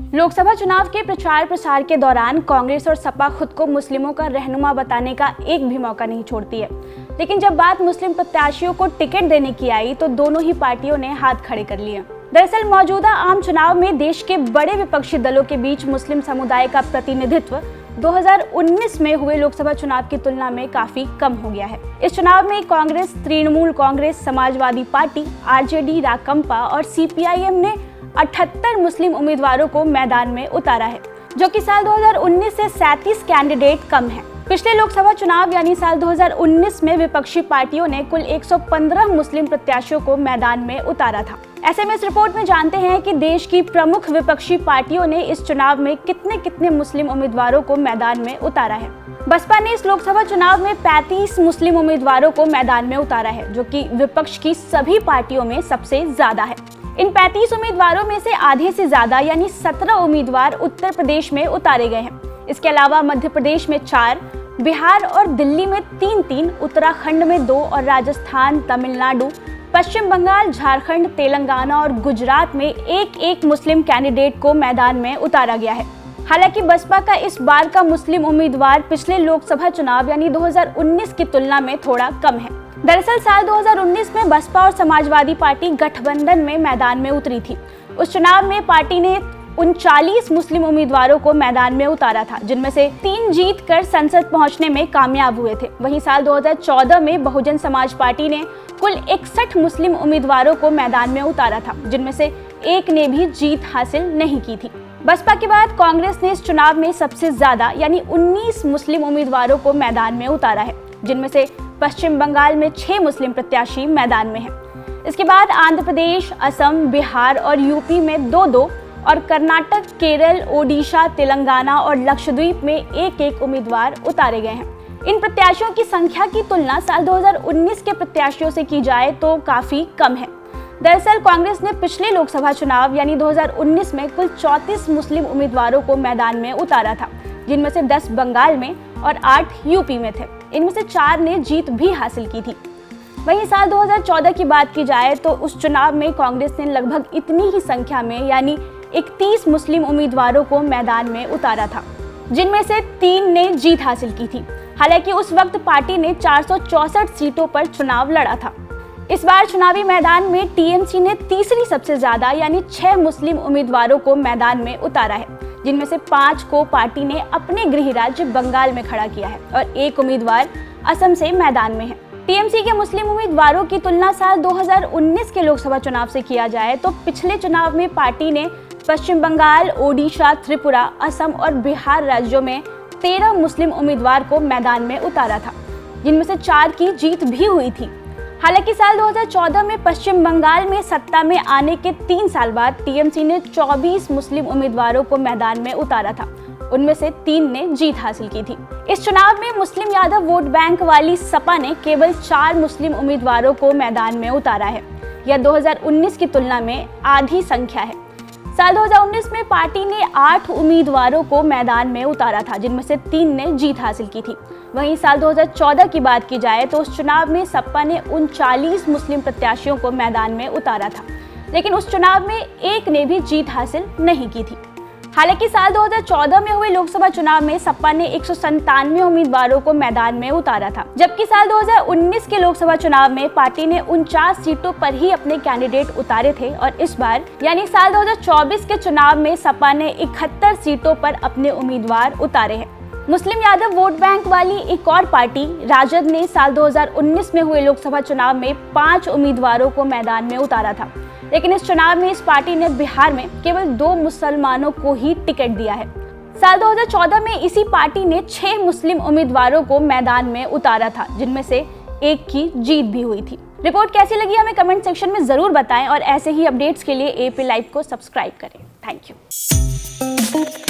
लोकसभा चुनाव के प्रचार प्रसार के दौरान कांग्रेस और सपा खुद को मुस्लिमों का रहनुमा बताने का एक भी मौका नहीं छोड़ती है, लेकिन जब बात मुस्लिम प्रत्याशियों को टिकट देने की आई तो दोनों ही पार्टियों ने हाथ खड़े कर लिए। दरअसल मौजूदा आम चुनाव में देश के बड़े विपक्षी दलों के बीच मुस्लिम समुदाय का प्रतिनिधित्व 2019 में हुए लोकसभा चुनाव की तुलना में काफी कम हो गया है। इस चुनाव में कांग्रेस, तृणमूल कांग्रेस, समाजवादी पार्टी, आरजेडी, राकंपा और सीपीआईएम ने 78 मुस्लिम उम्मीदवारों को मैदान में उतारा है, जो कि साल 2019 से 37 कैंडिडेट कम है। पिछले लोकसभा चुनाव यानी साल 2019 में विपक्षी पार्टियों ने कुल 115 मुस्लिम प्रत्याशियों को मैदान में उतारा था। ऐसे में इस रिपोर्ट में जानते हैं कि देश की प्रमुख विपक्षी पार्टियों ने इस चुनाव में कितने मुस्लिम उम्मीदवारों को मैदान में उतारा है। बसपा ने इस लोकसभा चुनाव में 35 मुस्लिम उम्मीदवारों को मैदान में उतारा है, जो कि विपक्ष की सभी पार्टियों में सबसे ज्यादा है। इन 35 उम्मीदवारों में से आधे से ज्यादा यानी 17 उम्मीदवार उत्तर प्रदेश में उतारे गए हैं। इसके अलावा मध्य प्रदेश में 4, बिहार और दिल्ली में 3-3, उत्तराखंड में 2 और राजस्थान, तमिलनाडु, पश्चिम बंगाल, झारखंड, तेलंगाना और गुजरात में एक मुस्लिम कैंडिडेट को मैदान में उतारा गया है। हालांकि बसपा का इस बार का मुस्लिम उम्मीदवार पिछले लोकसभा चुनाव यानी 2019 की तुलना में थोड़ा कम है। दरअसल साल 2019 में बसपा और समाजवादी पार्टी गठबंधन में मैदान में उतरी थी। उस चुनाव में पार्टी ने 39 मुस्लिम उम्मीदवारों को मैदान में उतारा था, जिनमें से 3 जीत कर संसद पहुंचने में कामयाब हुए थे। वहीं साल 2014 में बहुजन समाज पार्टी ने कुल 61 मुस्लिम उम्मीदवारों को मैदान में उतारा था, जिनमें से एक ने भी जीत हासिल नहीं की थी। बसपा के बाद कांग्रेस ने इस चुनाव में सबसे ज्यादा यानी 19 मुस्लिम उम्मीदवारों को मैदान में उतारा है, जिनमें से पश्चिम बंगाल में 6 मुस्लिम प्रत्याशी मैदान में हैं। इसके बाद आंध्र प्रदेश, असम, बिहार और यूपी में 2-2 और कर्नाटक, केरल, ओडिशा, तेलंगाना और लक्षद्वीप में एक उम्मीदवार उतारे गए हैं। इन प्रत्याशियों की संख्या की तुलना साल 2019 के प्रत्याशियों से की जाए तो काफी कम है। दरअसल कांग्रेस ने पिछले लोकसभा चुनाव यानी 2019 में कुल 34 मुस्लिम उम्मीदवारों को मैदान में उतारा था, जिनमें से 10 बंगाल में और 8 यूपी में थे। इनमें से 4 ने जीत भी हासिल की थी। वहीं साल 2014 की बात की जाए तो उस चुनाव में कांग्रेस ने लगभग इतनी ही संख्या में यानी 31 मुस्लिम उम्मीदवारों को मैदान में उतारा था, जिनमें से 3 ने जीत हासिल की थी। हालांकि उस वक्त पार्टी ने 464 सीटों पर चुनाव लड़ा था। इस बार चुनावी मैदान में टीएमसी ने तीसरी सबसे ज्यादा यानी 6 मुस्लिम उम्मीदवारों को मैदान में उतारा है, जिनमें से 5 को पार्टी ने अपने गृह राज्य बंगाल में खड़ा किया है और 1 उम्मीदवार असम से मैदान में है। टीएमसी के मुस्लिम उम्मीदवारों की तुलना साल 2019 के लोकसभा चुनाव से किया जाए तो पिछले चुनाव में पार्टी ने पश्चिम बंगाल, ओडिशा, त्रिपुरा, असम और बिहार राज्यों में 13 मुस्लिम उम्मीदवार को मैदान में उतारा था, जिनमें से 4 की जीत भी हुई थी। हालांकि साल 2014 में पश्चिम बंगाल में सत्ता में आने के 3 साल बाद टीएमसी ने 24 मुस्लिम उम्मीदवारों को मैदान में उतारा था। उनमें से 3 ने जीत हासिल की थी। इस चुनाव में मुस्लिम यादव वोट बैंक वाली सपा ने केवल 4 मुस्लिम उम्मीदवारों को मैदान में उतारा है। यह 2019 की तुलना में आधी संख्या है। साल 2019 में पार्टी ने 8 उम्मीदवारों को मैदान में उतारा था, जिनमें से 3 ने जीत हासिल की थी। वहीं साल 2014 की बात की जाए तो उस चुनाव में सपा ने 39 मुस्लिम प्रत्याशियों को मैदान में उतारा था, लेकिन उस चुनाव में एक ने भी जीत हासिल नहीं की थी। हालांकि साल 2014 में हुए लोकसभा चुनाव में सपा ने 197 उम्मीदवारों को मैदान में उतारा था, जबकि साल 2019 के लोकसभा चुनाव में पार्टी ने 49 सीटों पर ही अपने कैंडिडेट उतारे थे और इस बार यानी साल 2024 के चुनाव में सपा ने 71 सीटों पर अपने उम्मीदवार उतारे हैं। मुस्लिम यादव वोट बैंक वाली एक और पार्टी राजद ने साल 2019 में हुए लोकसभा चुनाव में 5 उम्मीदवारों को मैदान में उतारा था, लेकिन इस चुनाव में इस पार्टी ने बिहार में केवल 2 मुसलमानों को ही टिकट दिया है। साल 2014 में इसी पार्टी ने 6 मुस्लिम उम्मीदवारों को मैदान में उतारा था, जिनमें से एक की जीत भी हुई थी। रिपोर्ट कैसी लगी हमें कमेंट सेक्शन में जरूर बताएं और ऐसे ही अपडेट्स के लिए AP लाइव को सब्सक्राइब करें। Thank you.